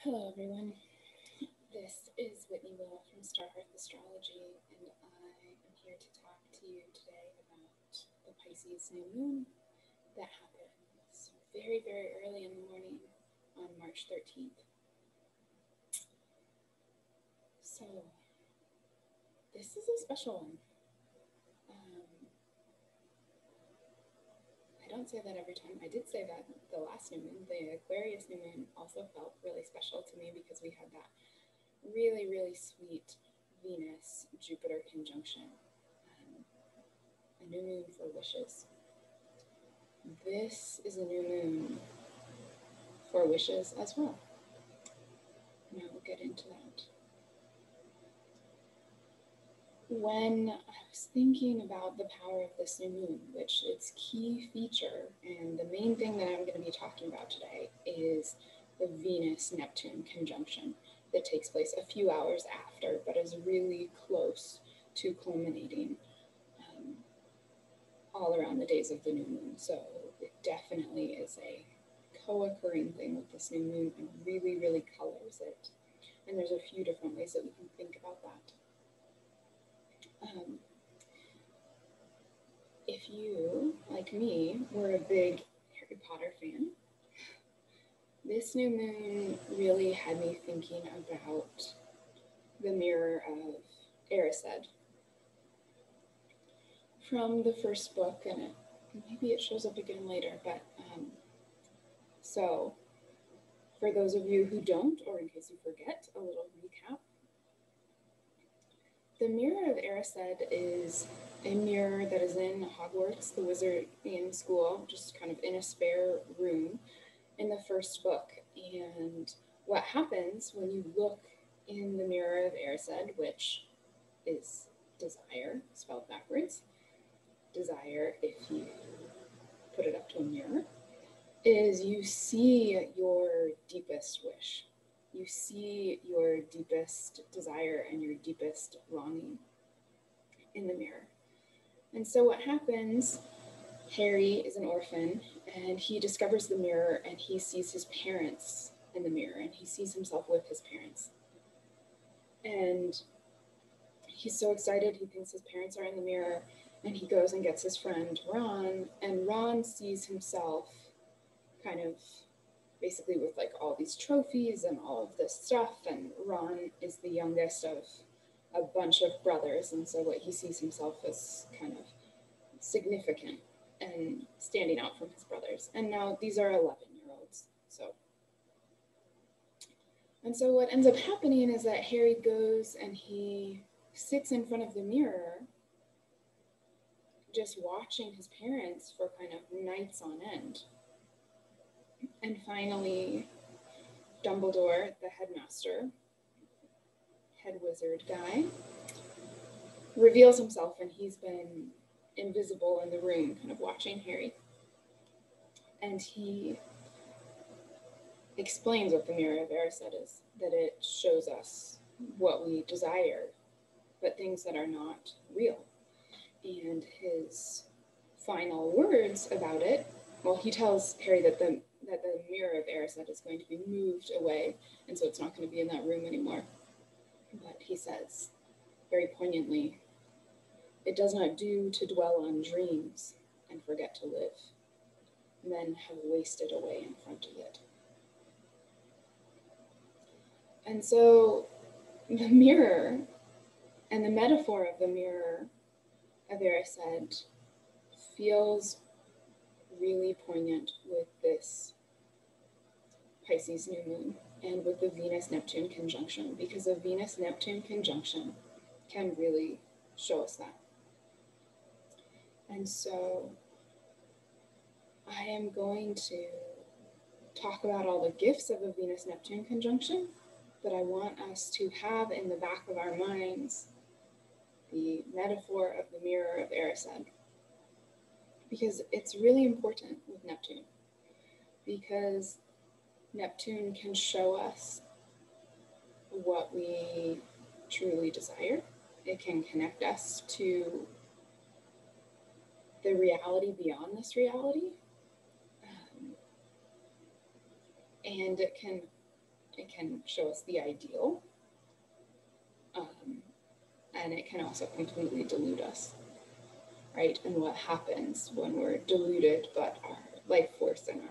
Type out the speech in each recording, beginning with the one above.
Hello everyone, this is Whitney Will from Starheart Astrology, and I am here to talk to you today about the Pisces New Moon that happens very, very early in the morning on March 13th. So, this is a special one. I don't say that every time. I did say that the last new moon, the Aquarius new moon, also felt really special to me because we had that really, really sweet Venus-Jupiter conjunction. A new moon for wishes. This is a new moon for wishes as well. Now we'll get into that. When I was thinking about the power of this new moon, which its key feature and the main thing that I'm going to be talking about today is the Venus-Neptune conjunction that takes place a few hours after, but is really close to culminating all around the days of the new moon. So it definitely is a co-occurring thing with this new moon and really, really colors it. And there's a few different ways that we can think about that. If you, like me, were a big Harry Potter fan, this new moon really had me thinking about the Mirror of Erised from the first book, and maybe it shows up again later, but so for those of you who don't, or in case you forget, a little recap. The Mirror of Erised is a mirror that is in Hogwarts, the wizarding school, just kind of in a spare room in the first book. And what happens when you look in the Mirror of Erised, which is desire, spelled backwards, desire if you put it up to a mirror, is you see your deepest wish. You see your deepest desire and your deepest longing in the mirror. And so what happens, Harry is an orphan and he discovers the mirror and he sees his parents in the mirror and he sees himself with his parents. And he's so excited, he thinks his parents are in the mirror, and he goes and gets his friend Ron, and Ron sees himself kind of basically with like all these trophies and all of this stuff, and Ron is the youngest of a bunch of brothers, and so what he sees himself as kind of significant and standing out from his brothers. And now these are 11-year-olds. So what ends up happening is that Harry goes and he sits in front of the mirror just watching his parents for kind of nights on end. And finally, Dumbledore, the headmaster, head wizard guy, reveals himself, and he's been invisible in the room, kind of watching Harry. And he explains what the Mirror of Erised is, that it shows us what we desire, but things that are not real. And his final words about it, well, he tells Harry that the Mirror of Erised is going to be moved away, and so it's not going to be in that room anymore. But he says, very poignantly, it does not do to dwell on dreams and forget to live. Men have wasted away in front of it. And so the mirror and the metaphor of the Mirror of Erised feels really poignant with this Pisces new moon and with the Venus-Neptune conjunction, because a Venus-Neptune conjunction can really show us that. And so I am going to talk about all the gifts of a Venus-Neptune conjunction, but I want us to have in the back of our minds the metaphor of the Mirror of Erised, because it's really important with Neptune, because Neptune can show us what we truly desire. It can connect us to the reality beyond this reality. And it can It can show us the ideal, and it can also completely delude us, right? And what happens when we're deluded, but our life force and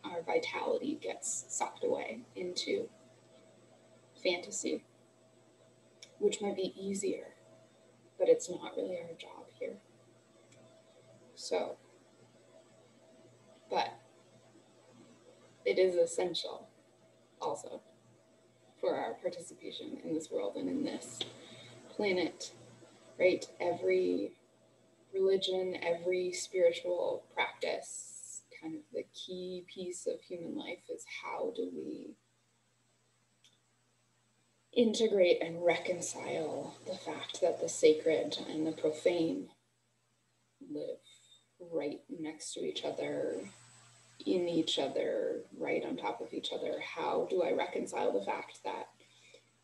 our vitality gets sucked away into fantasy, which might be easier, but it's not really our job here. So, but it is essential also for our participation in this world and in this planet, right? Every religion, every spiritual practice, kind of the key piece of human life is how do we integrate and reconcile the fact that the sacred and the profane live right next to each other, in each other, right on top of each other. How do I reconcile the fact that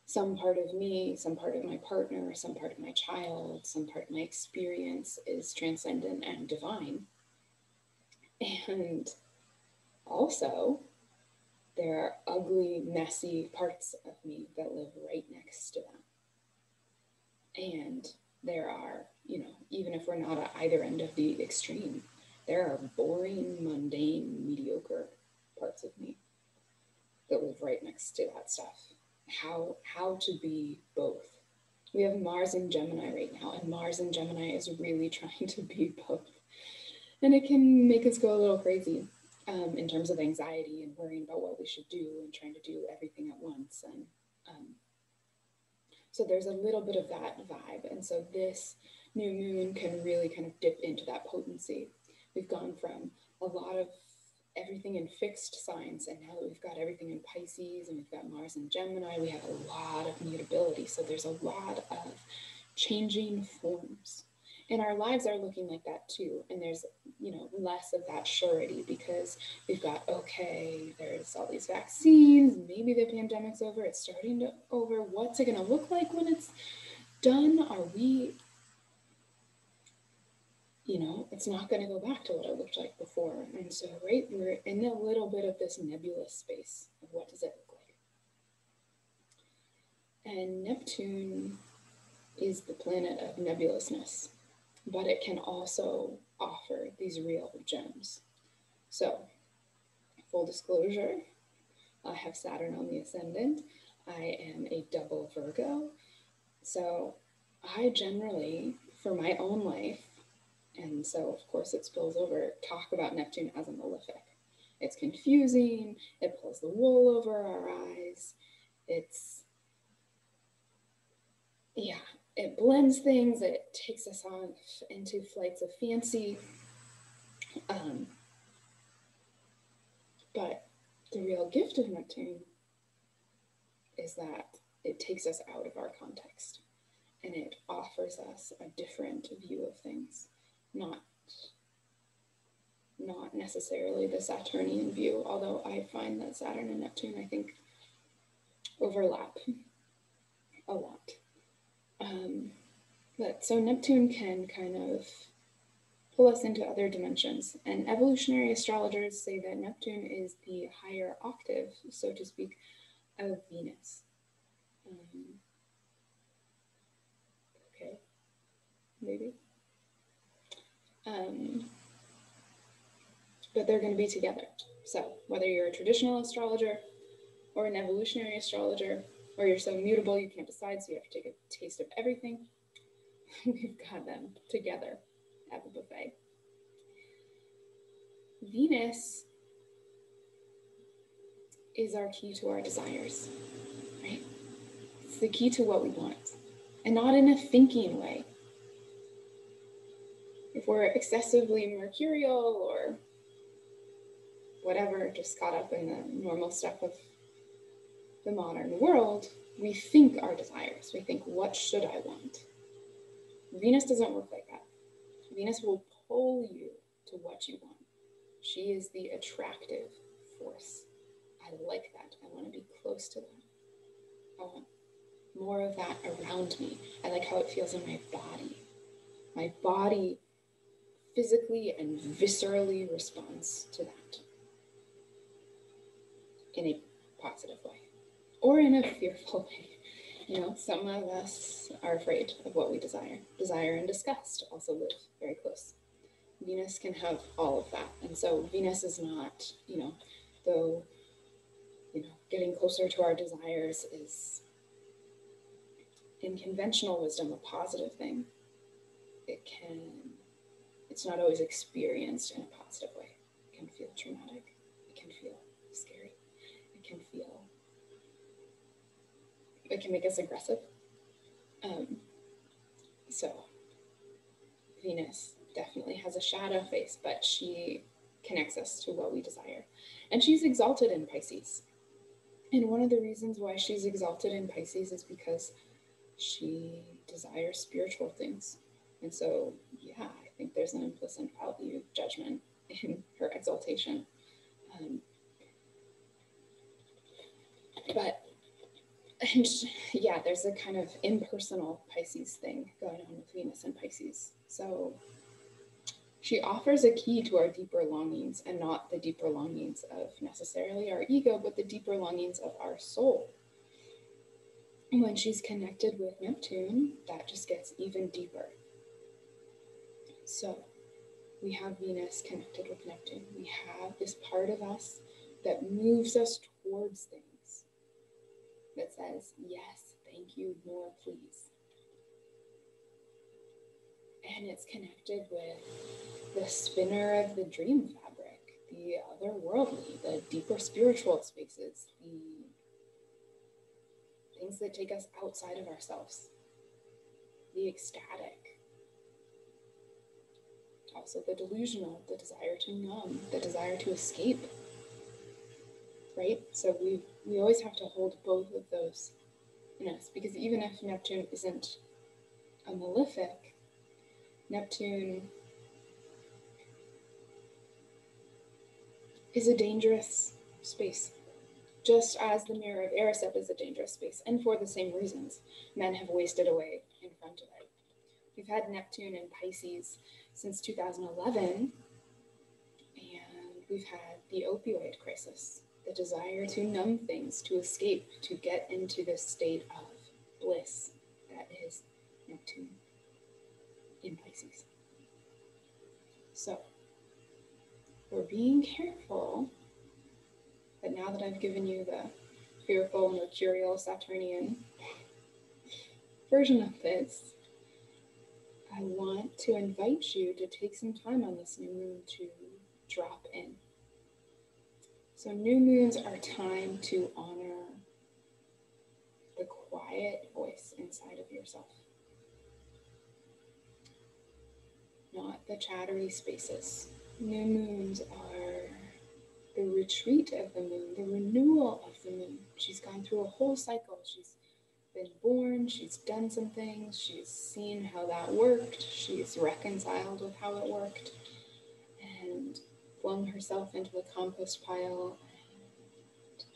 some part of me, some part of my partner, some part of my child, some part of my experience is transcendent and divine? And also, there are ugly, messy parts of me that live right next to them. And there are, even if we're not at either end of the extreme, there are boring, mundane, mediocre parts of me that live right next to that stuff. How to be both. We have Mars in Gemini right now, and Mars in Gemini is really trying to be both. And it can make us go a little crazy in terms of anxiety and worrying about what we should do and trying to do everything at once. And so there's a little bit of that vibe. And so this new moon can really kind of dip into that potency. We've gone from a lot of everything in fixed signs, and now that we've got everything in Pisces and we've got Mars in Gemini, we have a lot of mutability. So there's a lot of changing forms. And our lives are looking like that too. And there's, less of that surety because we've got, okay, there's all these vaccines, maybe the pandemic's over, it's starting to over. What's it going to look like when it's done? Are we, it's not going to go back to what it looked like before. And so, right, we're in a little bit of this nebulous space of what does it look like? And Neptune is the planet of nebulousness, but it can also offer these real gems. So, full disclosure, I have Saturn on the ascendant. I am a double Virgo. So I generally, for my own life, and so of course it spills over, talk about Neptune as a malefic. It's confusing, it pulls the wool over our eyes, it blends things, it takes us on into flights of fancy. But the real gift of Neptune is that it takes us out of our context and it offers us a different view of things, not necessarily the Saturnian view, although I find that Saturn and Neptune, I think, overlap a lot. But so Neptune can kind of pull us into other dimensions. And evolutionary astrologers say that Neptune is the higher octave, so to speak, of Venus. Okay, maybe. But they're going to be together. So whether you're a traditional astrologer or an evolutionary astrologer, or you're so mutable you can't decide, so you have to take a taste of everything, we've got them together at the buffet. Venus is our key to our desires, right? It's the key to what we want, and not in a thinking way. If we're excessively mercurial or whatever, just caught up in the normal stuff of the modern world, we think our desires. We think, what should I want? Venus doesn't work like that. Venus will pull you to what you want. She is the attractive force. I like that. I want to be close to that. I want more of that around me. I like how it feels in my body. My body physically and viscerally responds to that in a positive way. or in a fearful way. You know, some of us are afraid of what we desire. Desire and disgust also live very close. Venus can have all of that. And so Venus is not, though, getting closer to our desires is, in conventional wisdom, a positive thing. It's not always experienced in a positive way. It can feel traumatic. It can feel scary. It can make us aggressive. So Venus definitely has a shadow face, but she connects us to what we desire. And she's exalted in Pisces. And one of the reasons why she's exalted in Pisces is because she desires spiritual things. And so, yeah, I think there's an implicit value judgment in her exaltation. There's a kind of impersonal Pisces thing going on with Venus and Pisces. So she offers a key to our deeper longings, and not the deeper longings of necessarily our ego, but the deeper longings of our soul. And when she's connected with Neptune, that just gets even deeper. So we have Venus connected with Neptune. We have this part of us that moves us towards things, that says, yes, thank you, more please. And it's connected with the spinner of the dream fabric, the otherworldly, the deeper spiritual spaces, the things that take us outside of ourselves, the ecstatic, also the delusional, the desire to numb, the desire to escape, right? So we always have to hold both of those in us, because even if Neptune isn't a malefic, Neptune is a dangerous space, just as the Mirror of Erised is a dangerous space, and for the same reasons. Men have wasted away in front of it. We've had Neptune in Pisces since 2011, and we've had the opioid crisis, the desire to numb things, to escape, to get into this state of bliss that is Neptune in Pisces. So we're being careful, but now that I've given you the fearful, mercurial, Saturnian version of this, I want to invite you to take some time on this new moon to drop in. So new moons are time to honor the quiet voice inside of yourself, not the chattery spaces. New moons are the retreat of the moon, the renewal of the moon. She's gone through a whole cycle. She's been born, she's done some things, she's seen how that worked, she's reconciled with how it worked, and flung herself into the compost pile. And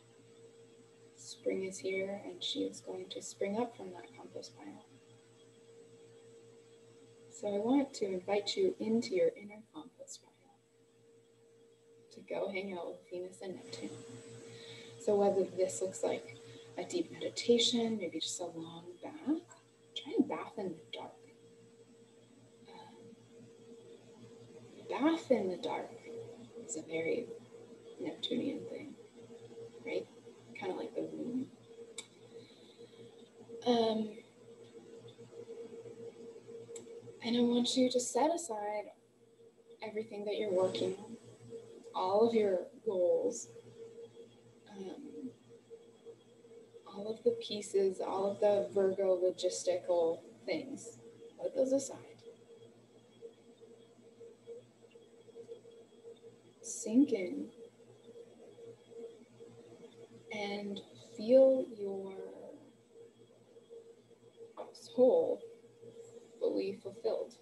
spring is here, and she is going to spring up from that compost pile. So I want to invite you into your inner compost pile to go hang out with Venus and Neptune. So whether this looks like a deep meditation, maybe just a long bath, try and bath in the dark. Bath in the dark is a very Neptunian thing, right? Kind of like the moon. And I want you to set aside everything that you're working on, all of your goals, all of the pieces, all of the Virgo logistical things. Put those aside. Sink in and feel your soul fully fulfilled.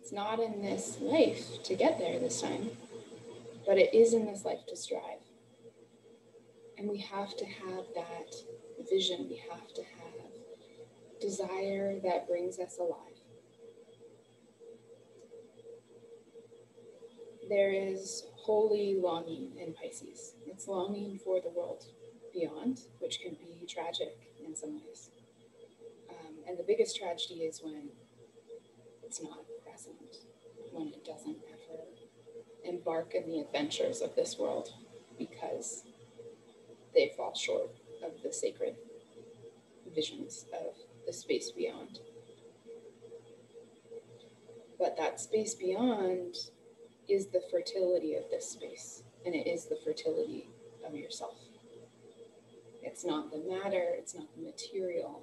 It's not in this life to get there this time, but it is in this life to strive. And we have to have that vision. We have to have desire that brings us alive. There is holy longing in Pisces. It's longing for the world beyond, which can be tragic in some ways. And the biggest tragedy is when it's not present, when it doesn't ever embark in the adventures of this world because they fall short of the sacred visions of the space beyond. But that space beyond is the fertility of this space, and it is the fertility of yourself. It's not the matter, it's not the material,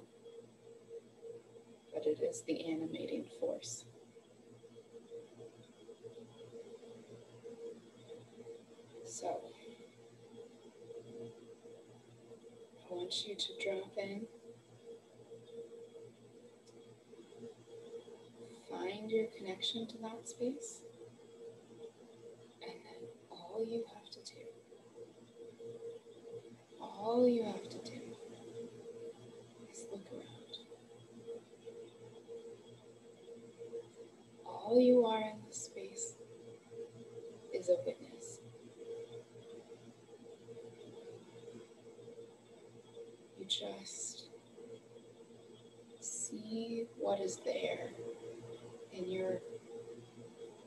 but it is the animating force. So, I want you to drop in, find your connection to that space, and then all you have to do is look around. All you are in this space is a witness. You just see what is there in your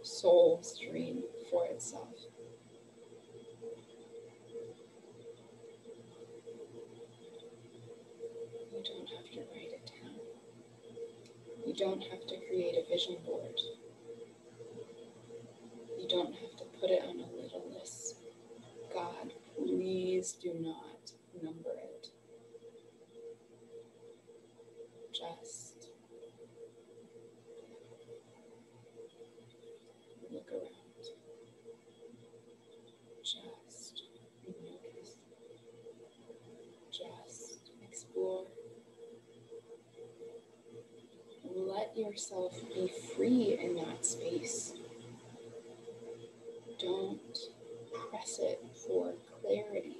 soul's dream for itself. You don't have to write it down. You don't have to create a vision board. You don't have to put it on a little list. God, please do not number it. Just look around. Just notice. Just explore. Let yourself be free in that space. Don't press it for clarity.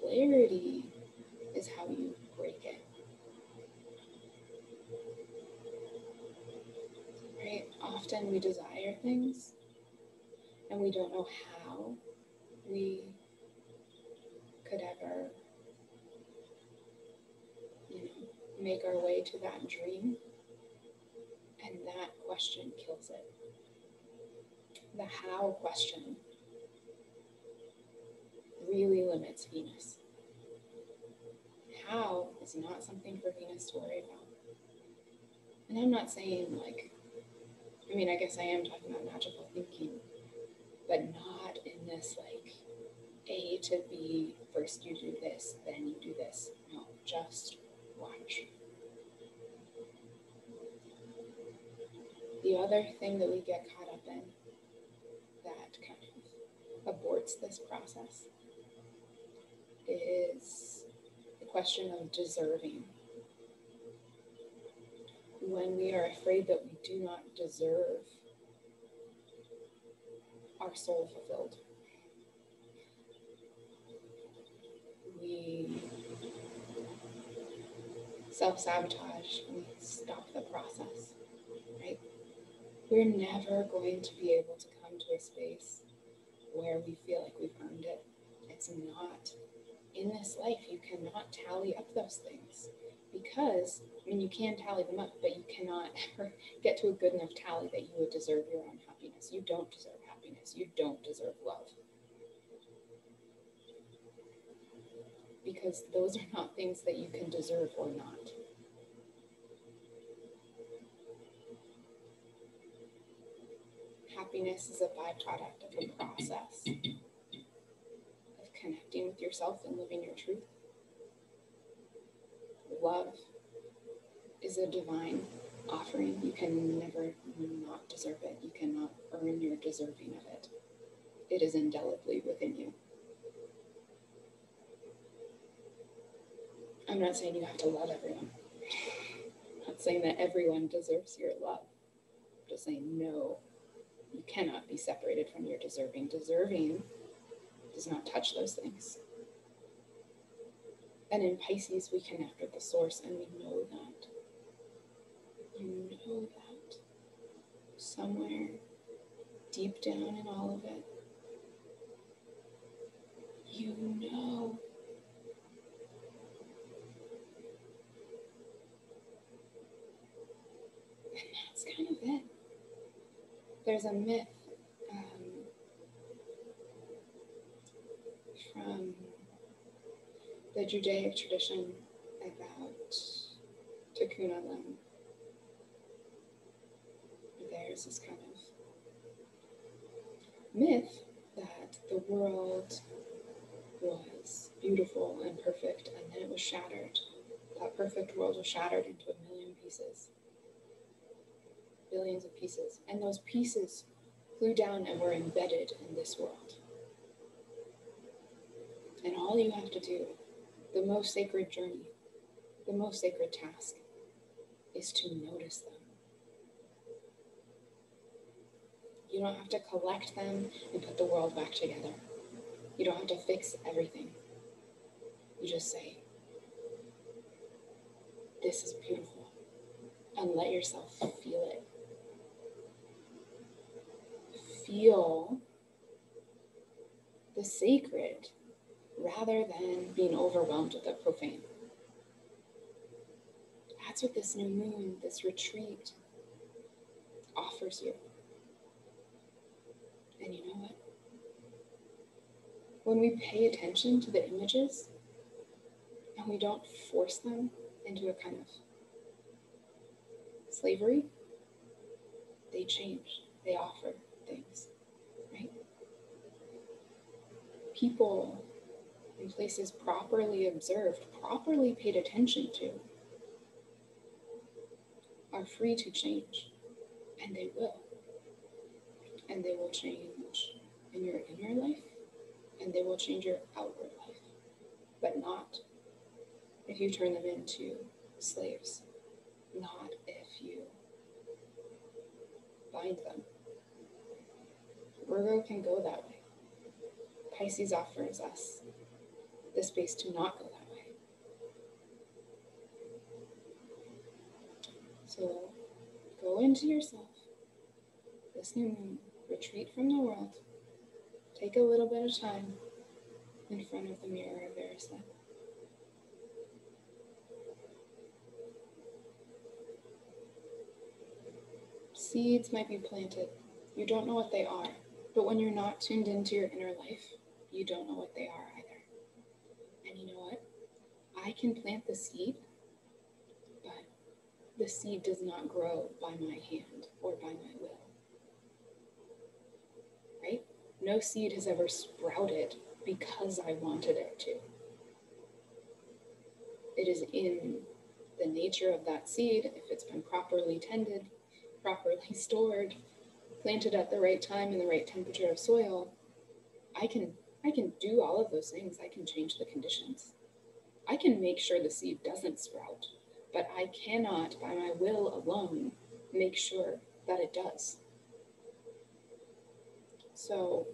Clarity is how you break it. Right? Often we desire things and we don't know how we could ever, make our way to that dream. And that question kills it. The how question really limits Venus. How is not something for Venus to worry about. And I'm not saying I guess I am talking about magical thinking, but not in this A to B, first you do this, then you do this. No, just watch. The other thing that we get caught up in that kind of aborts this process is the question of deserving. When we are afraid that we do not deserve our soul fulfilled, we self-sabotage, we stop the process, right? We're never going to be able to come to a space where we feel like we've earned it. It's not. In this life, you cannot tally up those things because, you can tally them up, but you cannot ever get to a good enough tally that you would deserve your own happiness. You don't deserve happiness. You don't deserve love. Because those are not things that you can deserve or not. Happiness is a byproduct of the process of connecting with yourself and living your truth. Love is a divine offering. You can never not deserve it. You cannot earn your deserving of it. It is indelibly within you. I'm not saying you have to love everyone. I'm not saying that everyone deserves your love. I'm just saying, no, you cannot be separated from your deserving. Deserving does not touch those things. And in Pisces, we connect with the source, and we know that. You know that somewhere deep down in all of it, you know. And that's kind of it. There's a myth from the Judaic tradition about Tikkun Olam. There's this kind of myth that the world was beautiful and perfect, and then it was shattered. That perfect world was shattered into a million pieces, billions of pieces, and those pieces flew down and were embedded in this world. And all you have to do, the most sacred journey, the most sacred task, is to notice them. You don't have to collect them and put the world back together. You don't have to fix everything. You just say, this is beautiful, and let yourself feel it. Feel the sacred rather than being overwhelmed with the profane. That's what this new moon, this retreat, offers you. And you know what? When we pay attention to the images and we don't force them into a kind of slavery, they change, they offer things, right? People in places properly observed, properly paid attention to, are free to change, and they will. And they will change in your inner life, and they will change your outward life, but not if you turn them into slaves, not if you bind them. Virgo can go that way. Pisces offers us the space to not go that way. So go into yourself, this new moon, retreat from the world, take a little bit of time in front of the Mirror of Erised. Seeds might be planted. You don't know what they are, but when you're not tuned into your inner life, you don't know what they are either. And you know what? I can plant the seed, but the seed does not grow by my hand or by my will. Right? No seed has ever sprouted because I wanted it to. It is in the nature of that seed, if it's been properly tended, properly stored, planted at the right time in the right temperature of soil, I can do all of those things. I can change the conditions. I can make sure the seed doesn't sprout, but I cannot, by my will alone, make sure that it does. So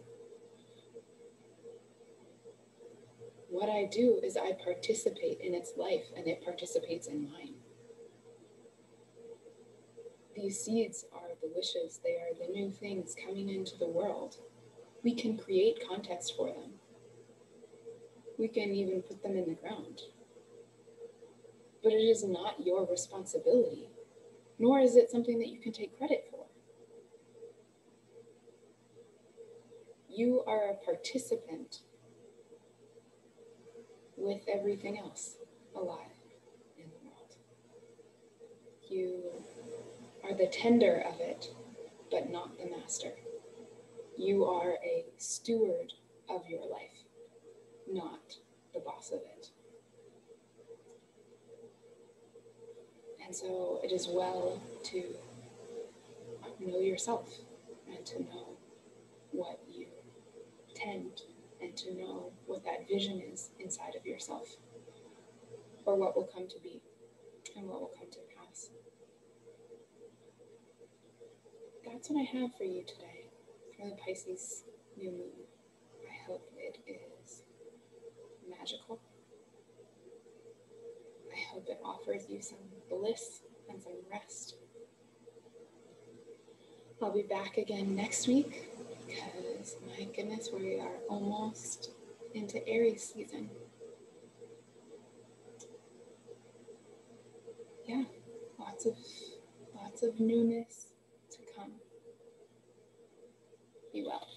what I do is I participate in its life, and it participates in mine. These seeds are the wishes. They are the new things coming into the world. We can create context for them. We can even put them in the ground. But it is not your responsibility, nor is it something that you can take credit for. You are a participant with everything else alive in the world. You are the tender of it, but not the master. You are a steward of your life, not the boss of it. And so it is well to know yourself and to know what you tend and to know what that vision is inside of yourself, or what will come to be and what will come to pass. That's what I have for you today for the Pisces New Moon. I hope it is magical. I hope it offers you some bliss and some rest. I'll be back again next week because, my goodness, we are almost into Aries season. Yeah, lots of newness to come. Be well.